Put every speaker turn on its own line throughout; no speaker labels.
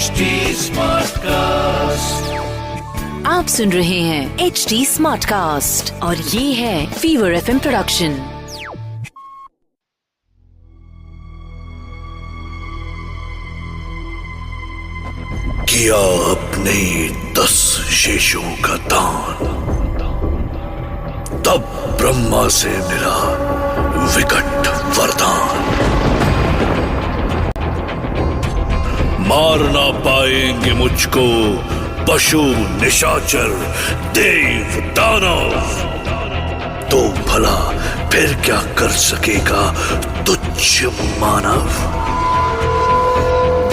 HD Smartcast.
आप सुन रहे हैं HD Smartcast और ये है फीवर FM प्रोडक्शन।
किया अपने 10 शेषों का दान, तब ब्रह्मा से मिला विकट वरदान। मार ना पाएंगे मुझको पशु निशाचर देव दानव, तो भला फिर क्या कर सकेगा तुच्छ मानव।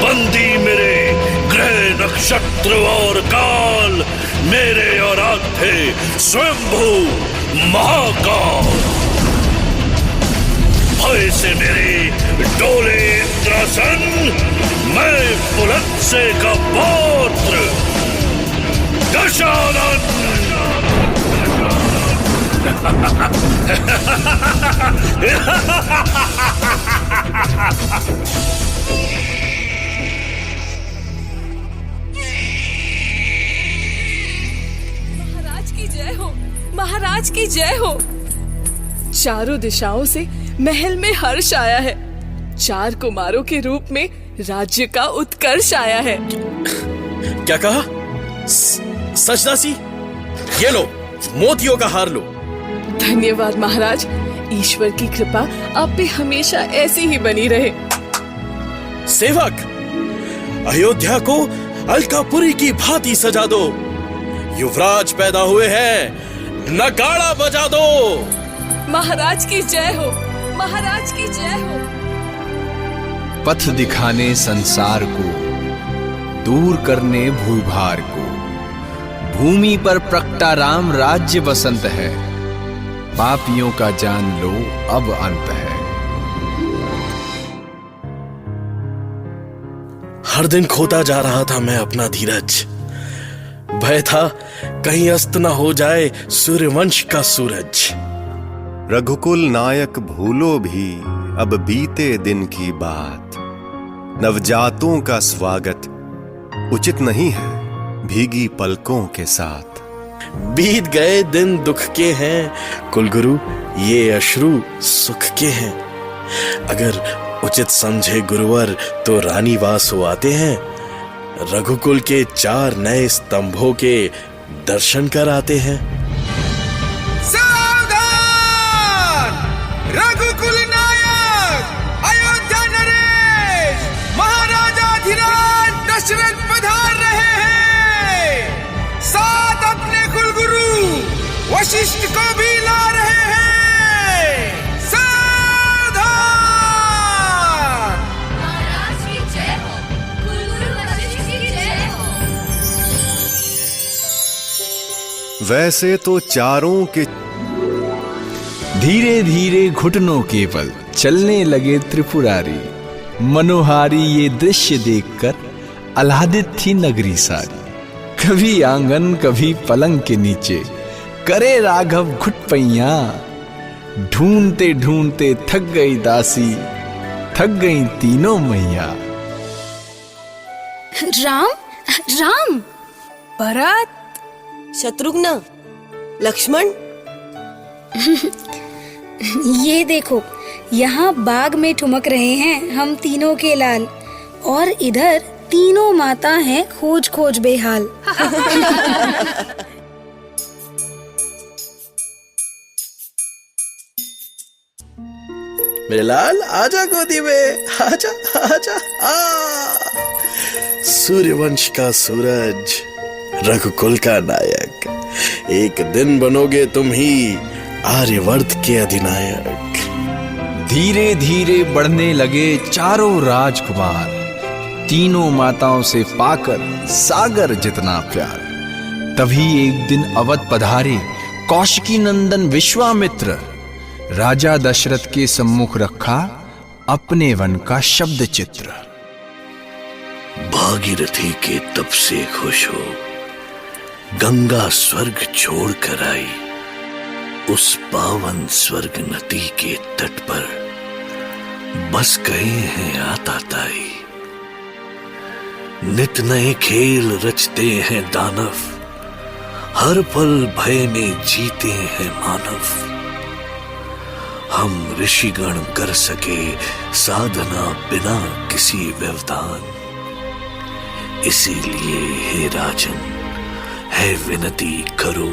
बंदी मेरे ग्रह नक्षत्र और काल, मेरे औलाद थे स्वयंभू महाकाल। भय से मेरे डोले इंद्रासन, मैं पुलत्स्य का पौत्र दशानन।
महाराज की जय हो, महाराज की जय हो। चारों दिशाओं से महल में हर्ष आया है। 4 कुमारों के रूप में राज्य का उत्कर्ष आया है।
क्या कहा? सच दासी, ये लो, मोतियों का हार लो।
धन्यवाद महाराज, ईश्वर की कृपा आप पे हमेशा ऐसी ही बनी रहे।
सेवक, अयोध्या को अलकापुरी की भांति सजा दो। युवराज पैदा हुए हैं, नगाड़ा बजा दो।
महाराज की जय हो, महाराज की जय हो।
पथ दिखाने संसार को, दूर करने भूभार को, भूमि पर प्रकटा राम राज्य बसंत है। पापियों का जान लो अब अंत है।
हर दिन खोता जा रहा था मैं अपना धीरज। भय था कहीं अस्त न हो जाए सूर्यवंश का सूरज।
रघुकुल नायक भूलो भी अब बीते दिन की बात। नवजातों का स्वागत उचित नहीं है भीगी पलकों के साथ।
बीत गए दिन दुख के हैं कुलगुरु, ये अश्रु सुख के हैं। अगर उचित समझे गुरुवर तो रानीवास हो आते हैं। रघुकुल के 4 नए स्तंभों के दर्शन कर आते हैं।
रघुकुल नायक अयोध्या नरेश महाराजा धीराज दशरथ पधार रहे हैं। साथ अपने कुलगुरु वशिष्ठ को भी ला रहे हैं। सावधान।
महाराज की जय हो, कुलगुरु वशिष्ठ की जय हो।
वैसे तो चारों के
धीरे धीरे घुटनों के बल चलने लगे त्रिपुरारी। मनोहारी ये दृश्य देखकर आह्लादित थी नगरी सारी। कभी आंगन कभी पलंग के नीचे करे राघव घुटपैया। ढूंढते ढूंढते थक गई दासी, थक गई तीनों मैया।
राम, राम,
भरत, शत्रुघ्न, लक्ष्मण।
ये देखो, यहाँ बाग में ठुमक रहे हैं हम तीनों के लाल, और इधर तीनों माता हैं खोज खोज बेहाल।
मेरे लाल आजा गोदी में, आजा आजा आ। सूर्यवंश का सूरज, रघुकुल का नायक, एक दिन बनोगे तुम ही आर्यवर्त के अधिनायक।
धीरे धीरे बढ़ने लगे चारों राजकुमार। तीनों माताओं से पाकर सागर जितना प्यार। तभी एक दिन अवध पधारे कौशिकी नंदन विश्वामित्र। राजा दशरथ के सम्मुख रखा अपने वन का शब्द चित्र।
भागीरथी के तप से खुश हो, गंगा स्वर्ग छोड़ कर आई। उस पावन स्वर्ग नदी के तट पर बस गए हैं आता ताई। नित नए खेल रचते हैं दानव, हर पल भय में जीते हैं मानव। हम ऋषिगण कर सके साधना बिना किसी व्यवधान, इसीलिए हे राजन है विनती करो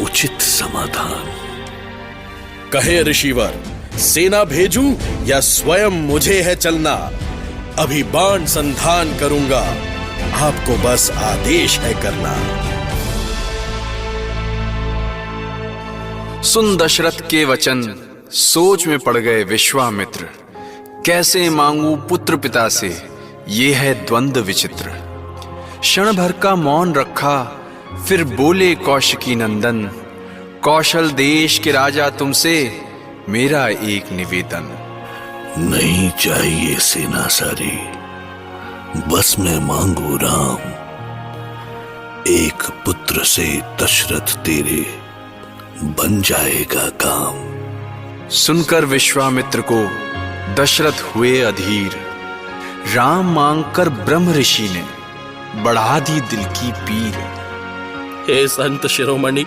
उचित समाधान।
कहे ऋषिवर, सेना भेजूं या स्वयं मुझे है चलना? अभी बाण संधान करूंगा, आपको बस आदेश है करना।
सुन दशरथ के वचन, सोच में पड़ गए विश्वामित्र। कैसे मांगू पुत्र पिता से, ये है द्वंद्व विचित्र। क्षण भर का मौन रखा, फिर बोले कौशिकी नंदन, कौशल देश के राजा तुमसे मेरा एक निवेदन।
नहीं चाहिए सेना सारी, बस मैं मांगू राम। एक पुत्र से दशरथ तेरे बन जाएगा काम।
सुनकर विश्वामित्र को दशरथ हुए अधीर। राम मांगकर ब्रह्म ऋषि ने बढ़ा दी दिल की पीर।
हे संत शिरोमणि,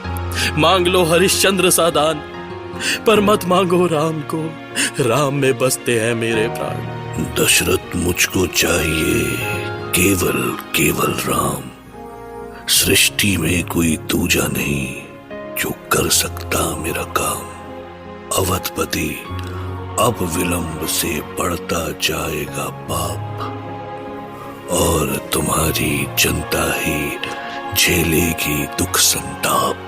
मांग लो हरिश्चंद्र सा दान, पर मत मांगो राम को, राम में बसते हैं मेरे प्राण।
दशरथ मुझको चाहिए केवल केवल राम। सृष्टि में कोई दूजा नहीं जो कर सकता मेरा काम। अवधपति अब विलंब से बढ़ता जाएगा पाप, और तुम्हारी जनता ही झेलेगी दुख संताप।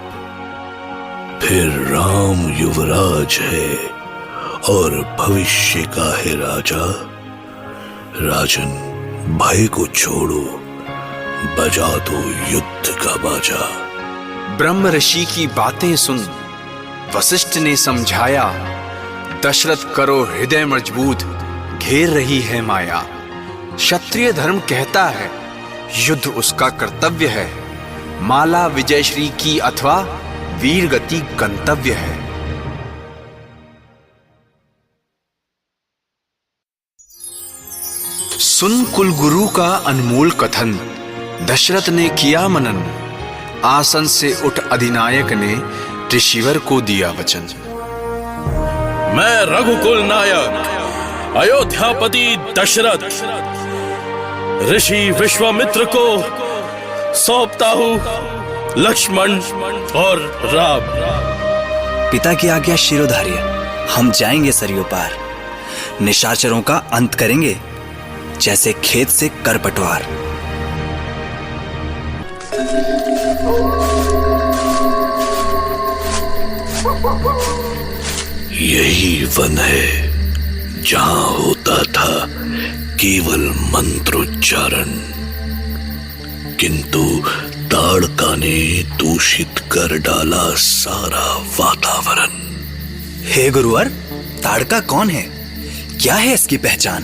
फिर राम युवराज है और भविष्य का है राजा। राजन भय को छोड़ो, बजा दो युद्ध का बाजा।
ब्रह्म ऋषि की बातें सुन वशिष्ठ ने समझाया, दशरथ करो हृदय मजबूत, घेर रही है माया। क्षत्रिय धर्म कहता है युद्ध उसका कर्तव्य है, माला विजयश्री की अथवा वीर गति गंतव्य है। सुन कुलगुरु का अनमोल कथन, दशरथ ने किया मनन। आसन से उठ अधिनायक ने ऋषिवर को दिया वचन।
मैं रघुकुल नायक अयोध्यापति दशरथ ऋषि विश्वामित्र को सौंपता हूं लक्ष्मण और राम।
पिता की आज्ञा शिरोधार्य, हम जाएंगे सरयू पार। निशाचरों का अंत करेंगे, जैसे खेत से कर पटवार।
यही वन है जहां होता था केवल मंत्रोच्चारण, किंतु ताड़का ने दूषित कर डाला सारा वातावरण।
हे गुरुवर, ताड़का कौन है? क्या है इसकी पहचान?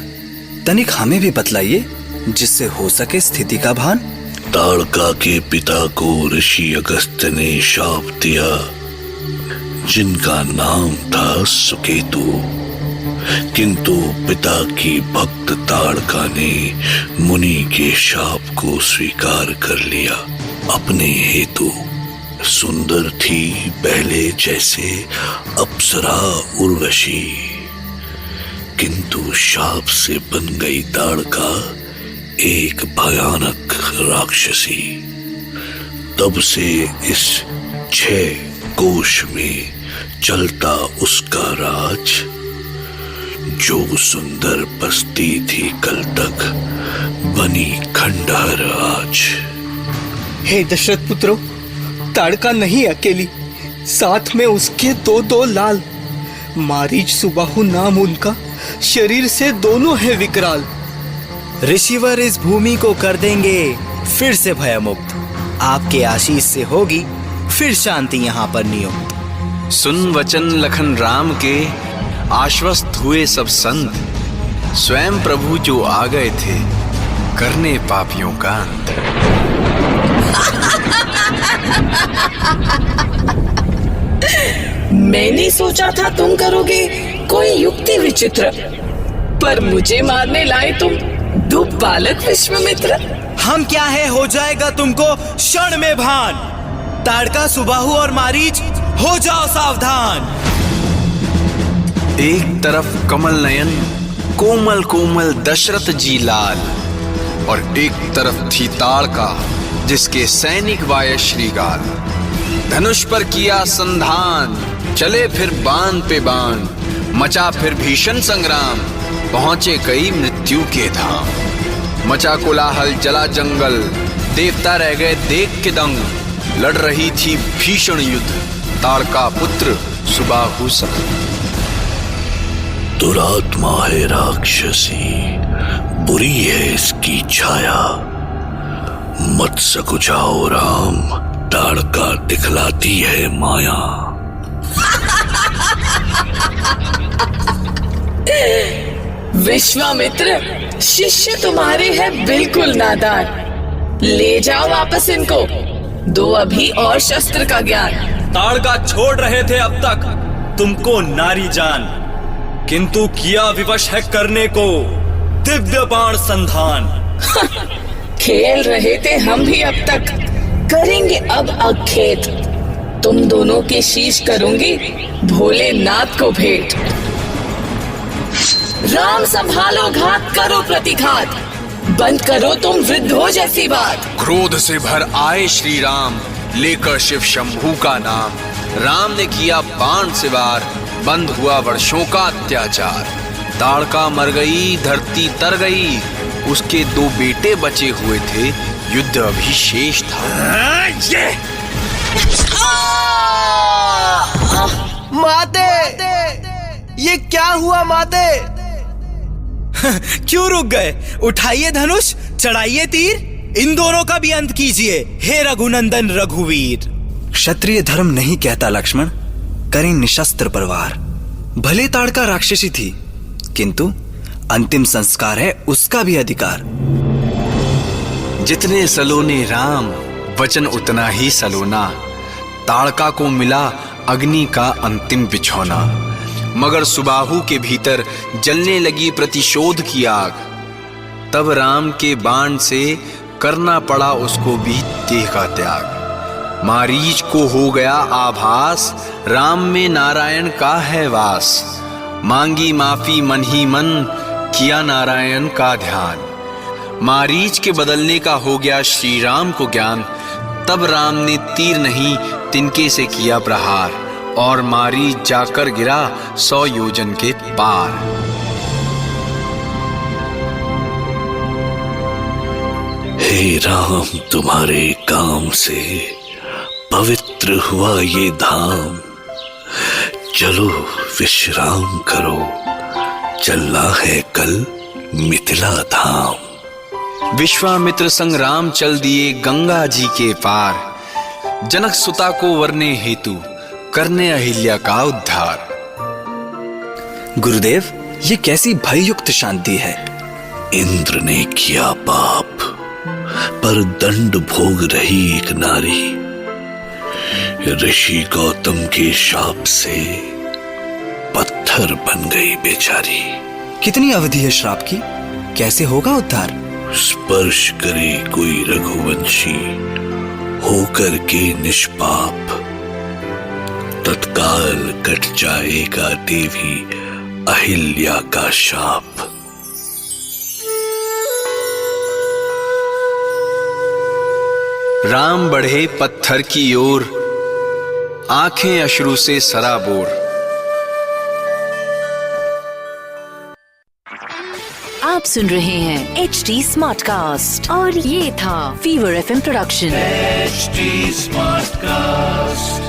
तनिक हमें भी बतलाइए, जिससे हो सके स्थिति का भान।
ताड़का के पिता को ऋषि अगस्त ने शाप दिया, जिनका नाम था सुकेतु। किंतु पिता की भक्त ताड़का ने मुनि के शाप को स्वीकार कर लिया अपने हेतु। सुंदर थी पहले जैसे अप्सरा उर्वशी, किंतु शाप से बन गई ताड़का एक भयानक राक्षसी। तब से इस 6 कोश में चलता उसका राज। जो सुंदर बस्ती थी कल तक, बनी खंडहर आज।
हे दशरथ पुत्रो, ताड़का नहीं अकेली, साथ में उसके 2 लाल। मारीच सुबाहु नाम उनका, शरीर से दोनों है विकराल।
ऋषिवर इस भूमि को कर देंगे फिर से भयमुक्त। आपके आशीष से होगी फिर शांति यहाँ पर नियुक्त।
सुन वचन लखन राम के, आश्वस्त हुए सब संत। स्वयं प्रभु जो आ गए थे, करने पापियों का अंत।
मैंने सोचा था तुम करोगे कोई युक्ति विचित्र, पर मुझे मारने लाए तुम दो बालक विश्वामित्र।
हम क्या है हो जाएगा तुमको क्षण में भान। ताड़का, सुबाहु और मारीच हो जाओ सावधान।
एक तरफ कमल नयन कोमल कोमल दशरथ जी लाल, और एक तरफ थी ताड़का जिसके सैनिक वाय श्रीगाल। धनुष पर किया संधान, चले फिर बाण पे बाण, मचा फिर भीषण संग्राम, पहुंचे कई मृत्यु के धाम। मचा कोलाहल जला जंगल, देवता रह गए देख के दंग। लड़ रही थी भीषण युद्ध, ताड़का पुत्र सुबाहु संग।
दुरात्मा है राक्षसी, बुरी है इसकी छाया। मत सकुचाओ राम, ताड़का दिखलाती है माया।
विश्वामित्र, शिष्य तुम्हारे हैं बिल्कुल नादान। ले जाओ वापस इनको, दो अभी और शस्त्र का ज्ञान।
ताड़का छोड़ रहे थे अब तक तुमको नारी जान, किंतु किया विवश है करने को दिव्य बाण संधान।
खेल रहे थे हम भी अब तक, करेंगे अब अखेत। तुम दोनों के शीश करूंगी भोलेनाथ को भेंट। राम संभालो घात, करो प्रतिघात, बंद करो तुम वृद्धों जैसी बात।
क्रोध से भर आए श्री राम, लेकर शिव शंभू का नाम। राम ने किया बाण से वार, बंद हुआ वर्षों का अत्याचार। ताड़का मर गई, धरती तर गई, उसके दो बेटे बचे हुए थे, युद्ध अभी शेष था।
माते, ये क्या हुआ माते?
क्यों रुक गए? उठाइए धनुष, चढ़ाइए तीर, इन दोनों का भी अंत कीजिए हे रघुनंदन रघुवीर।
क्षत्रिय धर्म नहीं कहता लक्ष्मण, करें निशस्त्र परवार। भले ताड़का राक्षसी थी, किंतु अंतिम संस्कार है उसका भी अधिकार।
जितने सलोने राम, वचन उतना ही सलोना। ताड़का को मिला अग्नि का अंतिम बिछौना, मगर सुबाहु के भीतर जलने लगी प्रतिशोध की आग। तब राम के बाण से करना पड़ा उसको भी देह का त्याग। मारीच को हो गया आभास, राम में नारायण का है वास। मांगी माफी मन ही मन, किया नारायण का ध्यान। मारीच के बदलने का हो गया श्री राम को ज्ञान। तब राम ने तीर नहीं तिनके से किया प्रहार, और मारीच जाकर गिरा 100 योजन के पार।
हे राम, तुम्हारे काम से पवित्र हुआ ये धाम। चलो विश्राम करो, चलना है कल मिथिला धाम।
विश्वामित्र संग राम चल दिए गंगा जी के पार। जनक सुता को वरने हेतु करने अहिल्या का उद्धार।
गुरुदेव, ये कैसी भययुक्त शांति है?
इंद्र ने किया पाप, पर दंड भोग रही एक नारी। ऋषि गौतम के शाप से पत्थर बन गई बेचारी।
कितनी अवधि है श्राप की? कैसे होगा उद्धार?
स्पर्श करे कोई रघुवंशी, होकर के निष्पाप, तत्काल कट जाएगा देवी अहिल्या का शाप।
राम बढ़े पत्थर की ओर, आंखें अश्रु से सराबोर।
आप सुन रहे हैं HD स्मार्ट कास्ट और ये था Fever FM production.
HD smart cast.